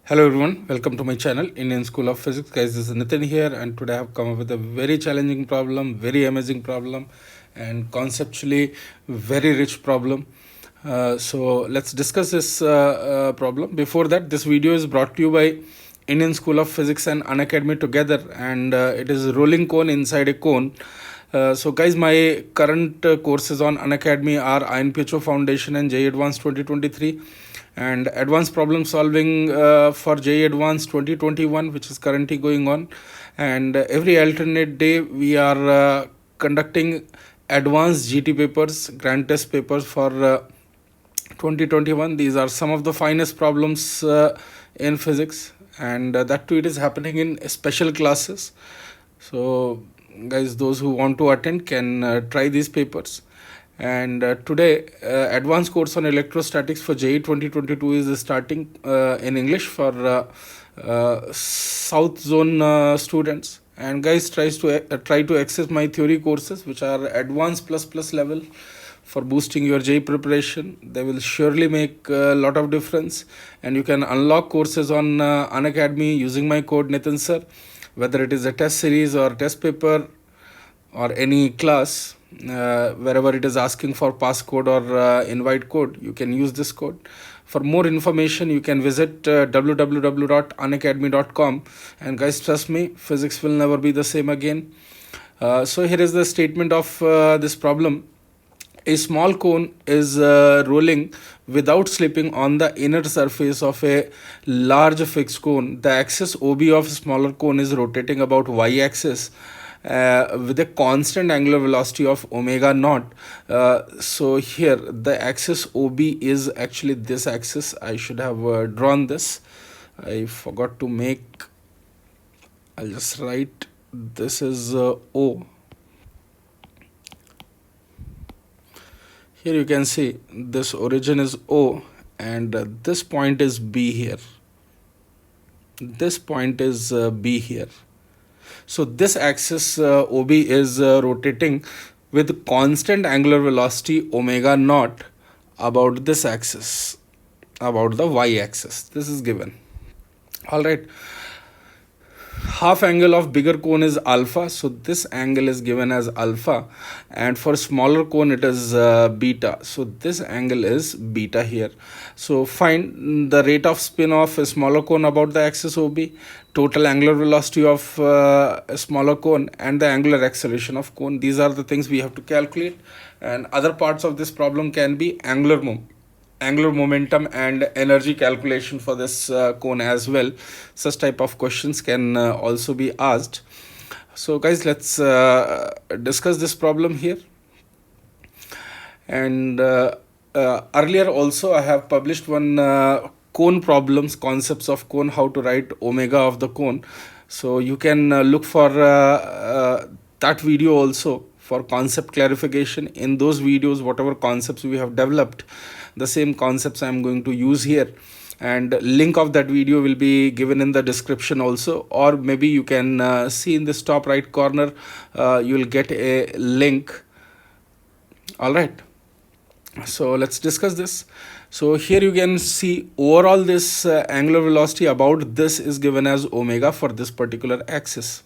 Hello everyone, welcome to my channel Indian School of Physics. Guys, this is Nitin here, and today I have come up with a very challenging problem, very amazing problem, and conceptually very rich problem. So let's discuss this problem. Before that, this video is brought to you by Indian School of Physics and Unacademy together, and it is rolling cone inside a cone. So guys, my current courses on Unacademy are INPHO Foundation and JEE Advanced 2023, and advanced problem solving for JEE Advanced 2021, which is currently going on. And every alternate day we are conducting advanced GT papers, grand test papers for 2021. These are some of the finest problems in physics, and that too it is happening in special classes. So guys, those who want to attend can try these papers. And today advanced course on electrostatics for JEE 2022 is starting in English for South Zone students. And guys, try to access my theory courses, which are advanced plus level, for boosting your JEE preparation. They will surely make a lot of difference, and you can unlock courses on Unacademy using my code Nitin sir. Whether it is a test series or test paper or any class, wherever it is asking for passcode or invite code, you can use this code. For more information, you can visit www.unacademy.com. And guys, trust me, physics will never be the same again. So here is the statement of this problem. A small cone is rolling without slipping on the inner surface of a large fixed cone. The axis OB of a smaller cone is rotating about y-axis with a constant angular velocity of omega naught. So here the axis OB is actually this axis. I should have drawn this. I forgot to make. I'll just write this is O. Here you can see this origin is O, and this point is B here. This point is B here. So this axis OB is rotating with constant angular velocity omega naught about this axis, about the y-axis. This is given. All right. Half angle of bigger cone is alpha, so this angle is given as alpha, and for smaller cone it is beta, so this angle is beta here. So find the rate of spin of a smaller cone about the axis OB, total angular velocity of a smaller cone, and the angular acceleration of cone. These are the things we have to calculate, and other parts of this problem can be angular momentum and energy calculation for this cone as well. Such type of questions can also be asked. So guys, let's discuss this problem here. And earlier also I have published one cone problems, concepts of cone, how to write omega of the cone. So you can look for that video also for concept clarification. In those videos, whatever concepts we have developed, the same concepts I am going to use here, and link of that video will be given in the description also, or maybe you can see in this top right corner, you will get a link. All right, so let's discuss this. So here you can see overall this angular velocity about this is given as omega for this particular axis.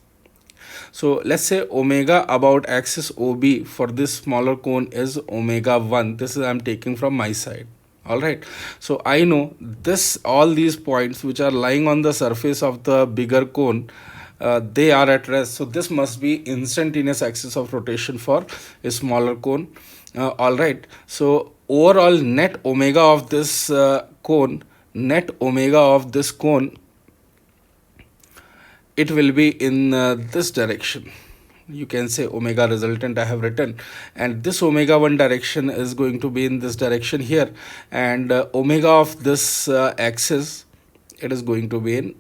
So let's say omega about axis OB for this smaller cone is omega 1. This is I'm taking from my side. All right. So I know this, all these points which are lying on the surface of the bigger cone, they are at rest. So this must be instantaneous axis of rotation for a smaller cone. All right. So overall net omega of this cone, it will be in this direction. You can say omega resultant I have written, and this omega 1 direction is going to be in this direction here, and omega of this axis, it is going to be in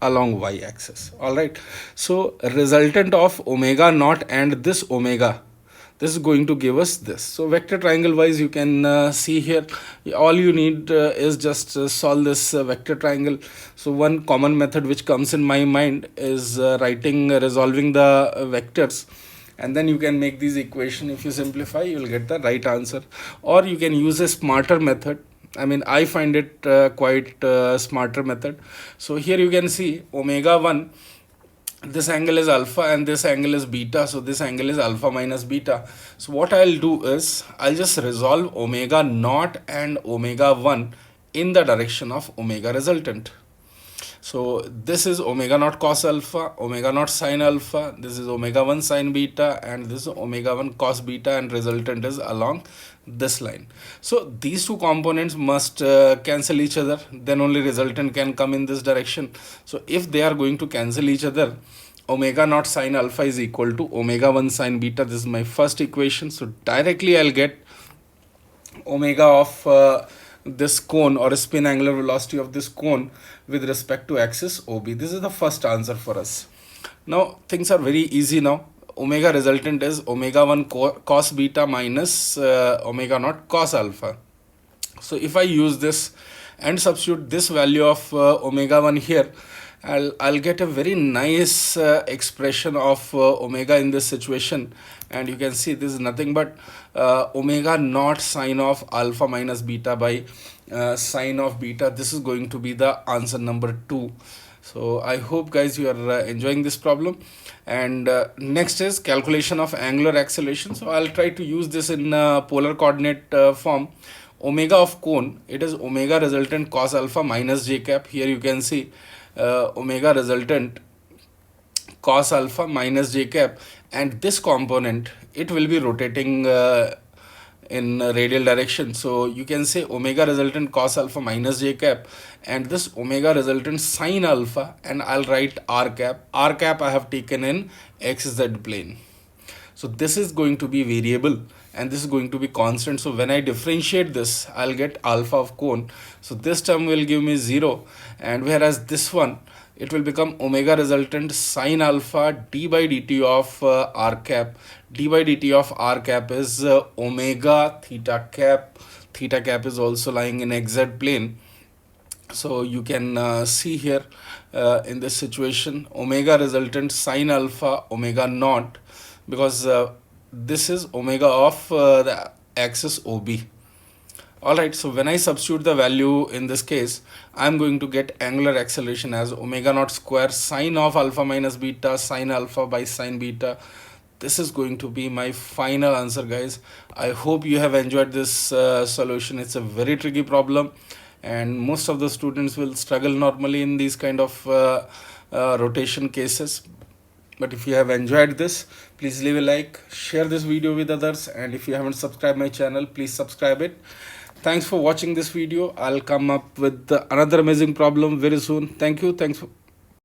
along y-axis. All right. So resultant of omega naught and this omega, this is going to give us this. So vector triangle wise, you can see here, all you need is just solve this vector triangle. So one common method which comes in my mind is resolving the vectors, and then you can make these equation. If you simplify, you will get the right answer, or you can use a smarter method. I mean, I find it quite smarter method. So here you can see omega 1, this angle is alpha and this angle is beta, so this angle is alpha minus beta. So what I'll do is I'll just resolve omega naught and omega 1 in the direction of omega resultant. So this is omega naught cos alpha, omega naught sin alpha, this is omega 1 sin beta, and this is omega 1 cos beta, and resultant is along this line. So these two components must cancel each other, then only resultant can come in this direction. So if they are going to cancel each other, omega naught sin alpha is equal to omega 1 sin beta. This is my first equation. So directly I'll get omega of this cone, or spin angular velocity of this cone with respect to axis OB. This is the first answer for us. Now things are very easy now. Omega resultant is omega 1 cos beta minus omega naught cos alpha. So if I use this and substitute this value of omega 1 here, I'll get a very nice expression of omega in this situation, and you can see this is nothing but omega naught sine of alpha minus beta by sine of beta. This is going to be the answer number 2. So I hope guys you are enjoying this problem. And next is calculation of angular acceleration. So I'll try to use this in polar coordinate form. Omega of cone, it is omega resultant cos alpha minus j cap. Here you can see omega resultant cos alpha minus j cap, and this component, it will be rotating in radial direction. So you can say omega resultant cos alpha minus j cap, and this omega resultant sin alpha, and I'll write r cap. R cap I have taken in xz plane. So this is going to be variable and this is going to be constant. So when I differentiate this, I'll get alpha of cone. So this term will give me 0, and whereas this one, it will become omega resultant sine alpha d by dt of r cap. D by dt of r cap is omega theta cap. Theta cap is also lying in xz plane. So you can see here in this situation, omega resultant sine alpha omega naught, because this is omega of the axis OB. Alright, so when I substitute the value in this case, I'm going to get angular acceleration as omega naught square sine of alpha minus beta sine alpha by sine beta. This is going to be my final answer, guys. I hope you have enjoyed this solution. It's a very tricky problem, and most of the students will struggle normally in these kind of rotation cases. But if you have enjoyed this, please leave a like, share this video with others, and if you haven't subscribed my channel, please subscribe it. Thanks for watching this video. I'll come up with another amazing problem very soon. Thank you. Thanks for